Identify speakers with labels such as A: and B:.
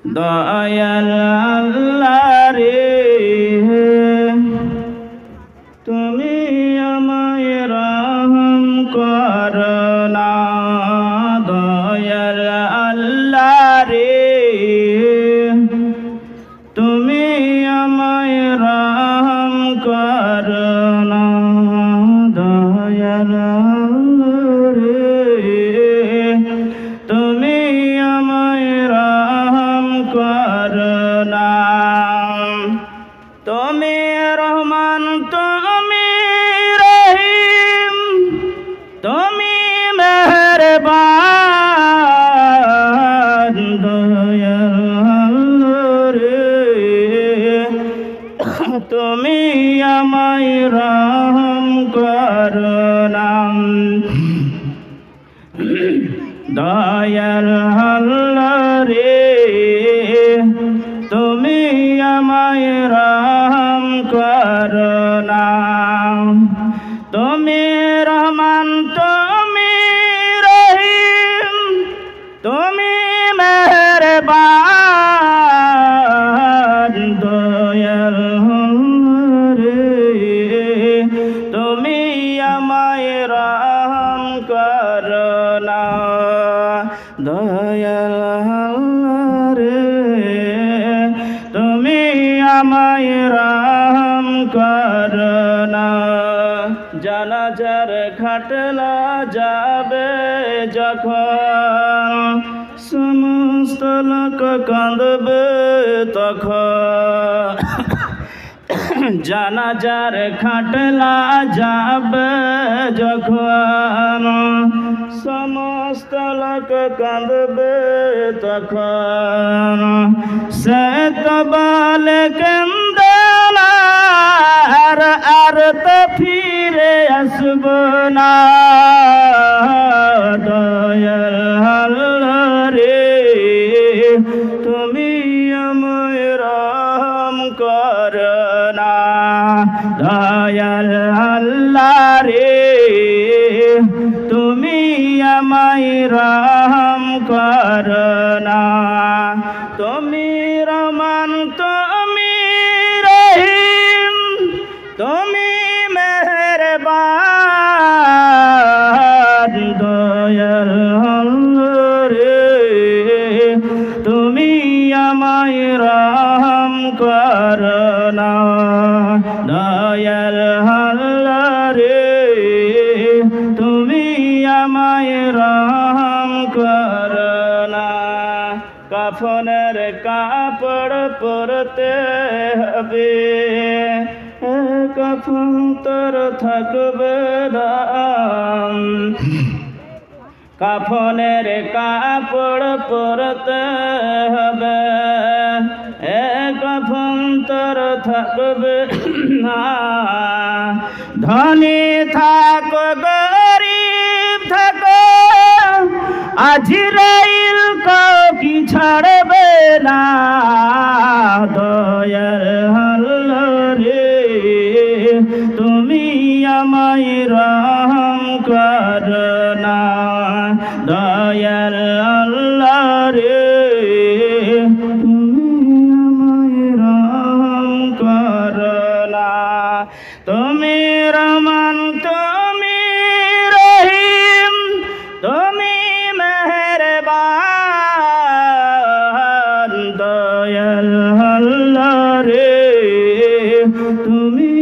A: দয়াল আল্লাহ রে তুমি আমায় রহম করনা দয়াল আল্লাহ রে তুমি আমায় রহম করনা দয়াল আল্লাহ রে তুমি আমায় রহম করনা তুমি রহমান তুমি রহিম তুমি মেহেরবান দয়াল রে তুমি আমায় রহম করনা দয়াল রে তুমি আমায় রহম করনা তুমি রহমান তুমি রহিম তুমি মেহেরবান দয়াল রে তুমি আমায় রহম করনা দয়াল রে তুমি আমায় রহম করনা জানাজার খাটলা যাবে যখন সমস্ত লোক কাঁদবে তখন জানাজার খাটলা যাবে যখন সমস্ত লোক কাঁদবে তখন সে তো বলে কান্দনা আর তো ফিরে আসব না দয়াল রে তুমি আমায় রহম করনা দয়াল আল্লাহ রে তুমি আমায় রহম করনা তুমি রহমান তুমি রহিম তুমি মেহেরবান দয়াল রে তুমি আমায় রহম করনা দয়াল রে তুমি আমায় রহম করনা কাফনের কাপড় পরতে হবে কাফন তোর থাকবে না কাফনের কাপড় পরতে হবে কাফন তোর থাকবে না ধনী থাকো গরিব থাকো আজরাইল কি ছাড়বে না দয়াল রে তুমি আমায় রহম করনা দয়াল রে তুমি আমায় রহম করনা তুমি রহমান তুমি রহিম তুমি মেহেরবান দয়াল রে তুমি